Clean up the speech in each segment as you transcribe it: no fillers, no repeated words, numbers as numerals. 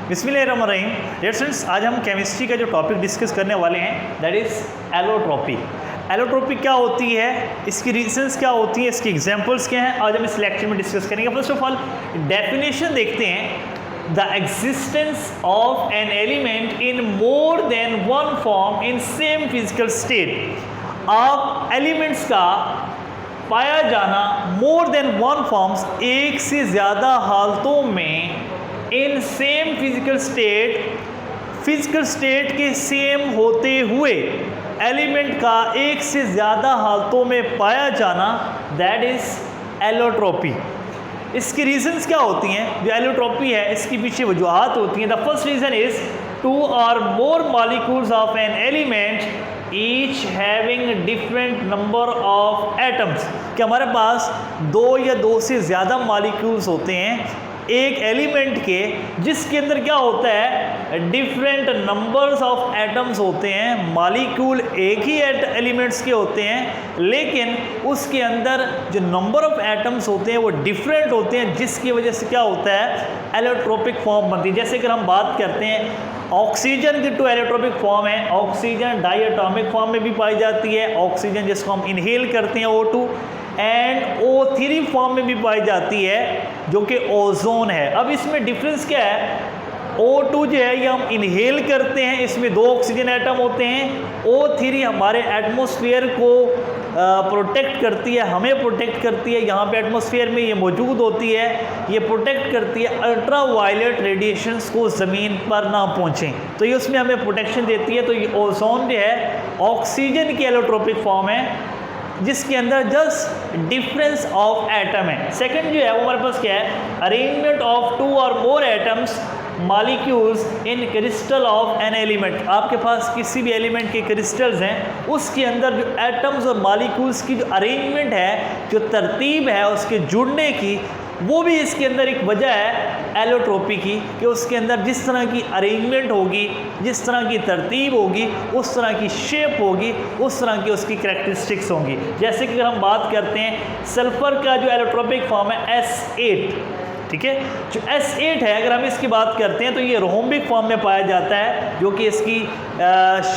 बिस्मिल्लाहिर्रहमानिर्रहीम। Dear students, आज हम केमिस्ट्री का जो टॉपिक डिस्कस करने वाले हैं दैट इज़ एलोट्रॉपी। एलोट्रॉपी क्या होती है, इसकी रीजंस क्या होती हैं, इसकी एग्जांपल्स क्या हैं, आज हम इस लेक्चर में डिस्कस करेंगे। फर्स्ट ऑफ ऑल डेफिनेशन देखते हैं। The existence of an element in more than one form in same physical state. आप एलिमेंट्स का पाया जाना मोर देन वन फॉर्म्स, एक से ज़्यादा हालतों में, इन सेम फिजिकल स्टेट के सेम होते हुए एलिमेंट का एक से ज़्यादा हालतों में पाया जाना दैट इज़ एलोट्रॉपी। इसकी रीजंस क्या होती हैं? जो एलोट्रॉपी है इसकी पीछे वजूहात होती हैं। The first reason is two or more molecules of an element each having different number of atoms. कि हमारे पास दो या दो से ज़्यादा मॉलिक्यूल्स होते हैं एक एलिमेंट के, जिसके अंदर क्या होता है, डिफरेंट नंबर्स ऑफ एटम्स होते हैं। मॉलिक्यूल एक ही एलिमेंट्स के होते हैं लेकिन उसके अंदर जो नंबर ऑफ एटम्स होते हैं वो डिफरेंट होते हैं, जिसकी वजह से क्या होता है, एलोट्रोपिक फॉर्म बनती है। जैसे कि हम बात करते हैं ऑक्सीजन की टू एलोट्रोपिक फॉर्म है। ऑक्सीजन डायटोमिक फॉर्म में भी पाई जाती है, ऑक्सीजन जिसको हम इनहेल करते हैं O2, एंड O3 फॉर्म में भी पाई जाती है जो कि ओजोन है। अब इसमें डिफरेंस क्या है, O2 जो है ये हम इनहेल करते हैं, इसमें दो ऑक्सीजन एटम होते हैं। O3 हमारे एटमॉस्फेयर को प्रोटेक्ट करती है, हमें प्रोटेक्ट करती है। यहाँ पे एटमॉस्फेयर में ये मौजूद होती है, ये प्रोटेक्ट करती है अल्ट्रा वायलेट रेडिएशंस को ज़मीन पर ना पहुँचें, तो ये उसमें हमें प्रोटेक्शन देती है। तो ये ओजोन जो है ऑक्सीजन की एलोट्रोपिक फॉर्म है जिसके अंदर जस्ट डिफरेंस ऑफ एटम है। सेकंड जो है वो हमारे पास क्या है, arrangement of to or more atoms molecules in crystal of an element. आपके पास किसी भी एलिमेंट के क्रिस्टल्स हैं, उसके अंदर जो एटम्स और मॉलिक्यूल्स की जो अरेंजमेंट है, जो तरतीब है उसके जुड़ने की, वो भी इसके अंदर एक वजह है एलोट्रोपी की, कि उसके अंदर जिस तरह की अरेंजमेंट होगी, जिस तरह की तरतीब होगी, उस तरह की शेप होगी, उस तरह की उसकी करैक्टरिस्टिक्स होंगी। जैसे कि अगर हम बात करते हैं सल्फर का जो एलोट्रोपिक फॉर्म है S8, ठीक है, जो S8 है, अगर हम इसकी बात करते हैं तो ये रोम्बिक फॉर्म में पाया जाता है, जो कि इसकी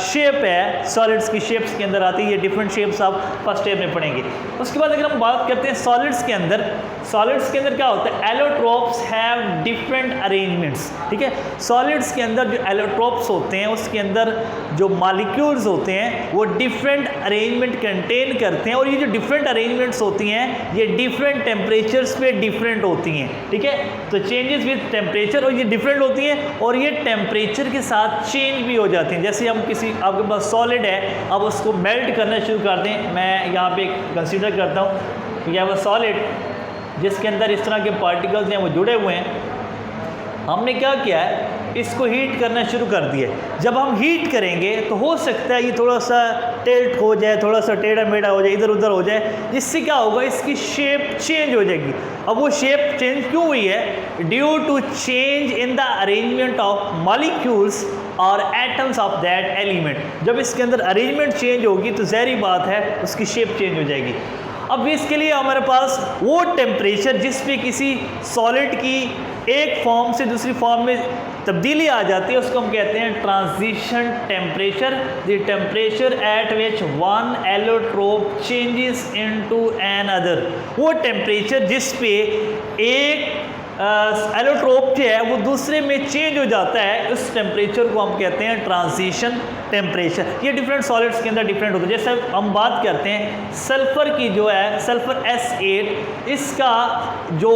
शेप है सॉलिड्स की शेप्स के अंदर आती है। ये डिफरेंट शेप्स आप फर्स्ट स्टेप में पढ़ेंगे। उसके बाद अगर हम बात करते हैं सॉलिड्स के अंदर क्या होता है, एलोट्रोप्स हैव डिफरेंट अरेंजमेंट्स, ठीक है। सॉलिड्स के अंदर जो एलोट्रोप्स होते हैं उसके अंदर जो मॉलिक्यूल्स होते हैं वो डिफरेंट अरेंजमेंट कंटेन करते हैं, और ये जो डिफरेंट अरेंजमेंट्स होती हैं ये डिफरेंट टेम्परेचर्स पे डिफरेंट होती हैं, ठीक है। तो चेंजेस विद टेम्परेचर, और ये डिफरेंट होती हैं और ये टेम्परेचर के साथ चेंज भी हो जाती हैं। जैसे हम किसी, आपके पास सॉलिड है, अब उसको मेल्ट करना शुरू कर दें, मैं यहाँ पे कंसीडर करता हूँ कि यह वो सॉलिड जिसके अंदर इस तरह के पार्टिकल्स हैं वो जुड़े हुए हैं। हमने क्या किया है, इसको हीट करना शुरू कर दिया। जब हम हीट करेंगे तो हो सकता है ये थोड़ा सा टिल्ट हो जाए, थोड़ा सा टेढ़ा मेढ़ा हो जाए, इधर उधर हो जाए, जिससे क्या होगा, इसकी शेप चेंज हो जाएगी। अब वो शेप चेंज क्यों हुई है, due to change in the arrangement of molecules और एटम्स ऑफ दैट एलिमेंट। जब इसके अंदर अरेंजमेंट चेंज होगी तो ज़ाहिर बात है उसकी शेप चेंज हो जाएगी। अब इसके लिए हमारे पास वो टेम्परेचर जिस पे किसी सॉलिड की एक फॉर्म से दूसरी फॉर्म में तब्दीली आ जाती है, उसको हम कहते हैं transition temperature. The temperature at which one allotrope changes into another. वो टेम्परेचर जिस पे एक एलोट्रोप जो है वो दूसरे में चेंज हो जाता है, उस टेम्परेचर को हम कहते हैं ट्रांजिशन टेम्परेचर। ये डिफरेंट सॉलिड्स के अंदर डिफरेंट होता है। जैसे हम बात करते हैं सल्फर की, जो है सल्फर S8, इसका जो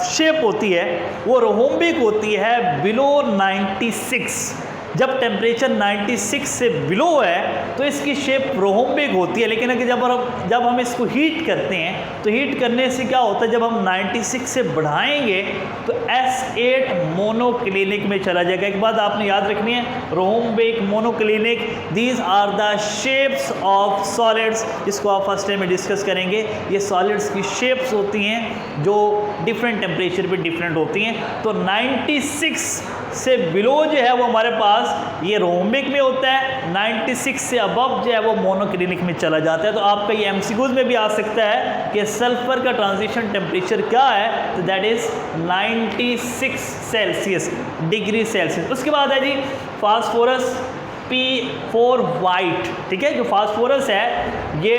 शेप होती है वो रोम्बिक होती है बिलो 96। जब टेम्परेचर 96 से बिलो है तो इसकी शेप रोम्बिक होती है। लेकिन अगर जब हम इसको हीट करते हैं तो हीट करने से क्या होता है, जब हम 96 से बढ़ाएंगे तो S8 मोनोक्लिनिक में चला जाएगा। एक बात आपने याद रखनी है, rhombic, monoclinic, these are the shapes of solids, जिसको आप फर्स्ट टाइम में डिस्कस करेंगे। ये सॉलिड्स की शेप्स होती हैं जो डिफरेंट टेम्परेचर पे डिफरेंट होती हैं। तो 96 से बिलो जो है वो हमारे पास ये रोम्बिक में होता है, 96 से अबव जो है वो मोनोक्लिनिक में चला जाता है। तो आपका ये एमसीक्यूज में भी आ सकता है कि सल्फर का ट्रांजिशन टेम्परेचर क्या है, तो that is 256 Celsius degree Celsius. उसके बाद है जी फास्फोरस P4 वाइट, ठीक है। जो फास्फोरस है ये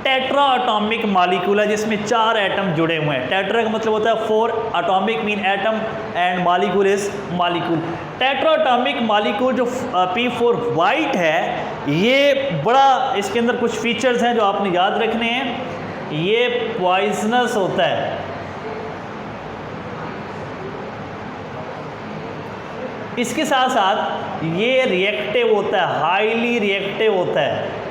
टेट्रा एटॉमिक मॉलिक्यूल है जिसमें 4 एटम जुड़े हुए हैं। टेट्रा का मतलब होता है 4, atomic mean atom and molecule is molecule. Tetra atomic molecule जो P4 वाइट है ये बड़ा, इसके अंदर कुछ फीचर्स हैं जो आपने याद रखने हैं। ये पॉइजनस होता है, इसके साथ साथ ये रिएक्टिव होता है, हाईली रिएक्टिव होता है।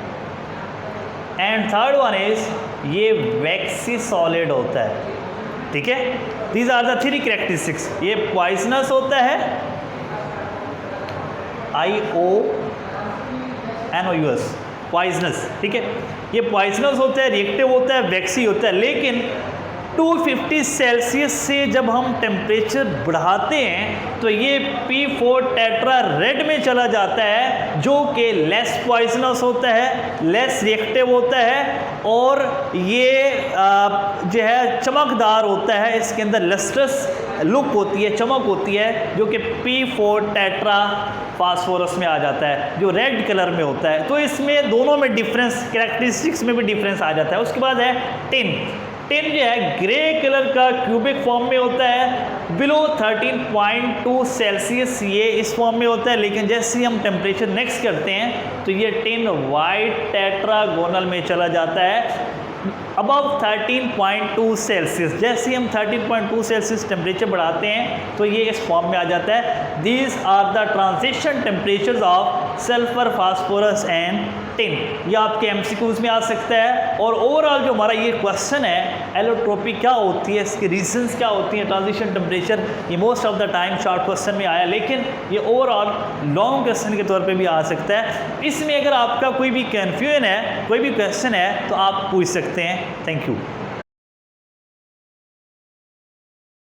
एंड थर्ड वन इज ये वैक्सी सॉलिड होता है, ठीक है। These are the 3 characteristics. ये पॉइजनस होता है, IONOUS, पॉइजनस, ठीक है। ये पॉइजनस होता है, रिएक्टिव होता है, वैक्सी होता है। लेकिन 250 सेल्सियस से जब हम टेम्परेचर बढ़ाते हैं तो ये P4 टेट्रा रेड में चला जाता है, जो कि लेस पॉइजनस होता है, लेस रिएक्टिव होता है, और ये जो है चमकदार होता है। इसके अंदर लस्ट्रस लुक होती है, चमक होती है, जो कि P4 टेट्रा फास्फोरस में आ जाता है, जो रेड कलर में होता है। तो इसमें दोनों में डिफरेंस, कैरेक्टरिस्टिक्स में भी डिफरेंस आ जाता है। उसके बाद है टिन। टिन जो है ग्रे कलर का क्यूबिक फॉर्म में होता है, बिलो 13.2 सेल्सियस ये इस फॉर्म में होता है। लेकिन जैसे ही हम टेम्परेचर नेक्स्ट करते हैं तो ये टिन वाइट टेट्रागोनल में चला जाता है, अबव 13.2 सेल्सियस। जैसे ही हम 13.2 सेल्सियस टेम्परेचर बढ़ाते हैं तो ये इस फॉर्म में आ जाता है। These are the transition temperatures of sulphur, phosphorus and tin. ये आपके MCQs में आ सकता है। और ओवरऑल जो हमारा ये क्वेश्चन है, एलोट्रोपी क्या होती है, इसके रीजंस क्या होती हैं, ट्रांजिशन टेम्परेचर, ये most of the time short question में आया, लेकिन ये ओवरऑल लॉन्ग क्वेश्चन के तौर पे भी आ सकता है। इसमें अगर आपका कोई भी कन्फ्यूजन है, कोई भी क्वेश्चन है, तो आप पूछ सकते हैं। Thank you.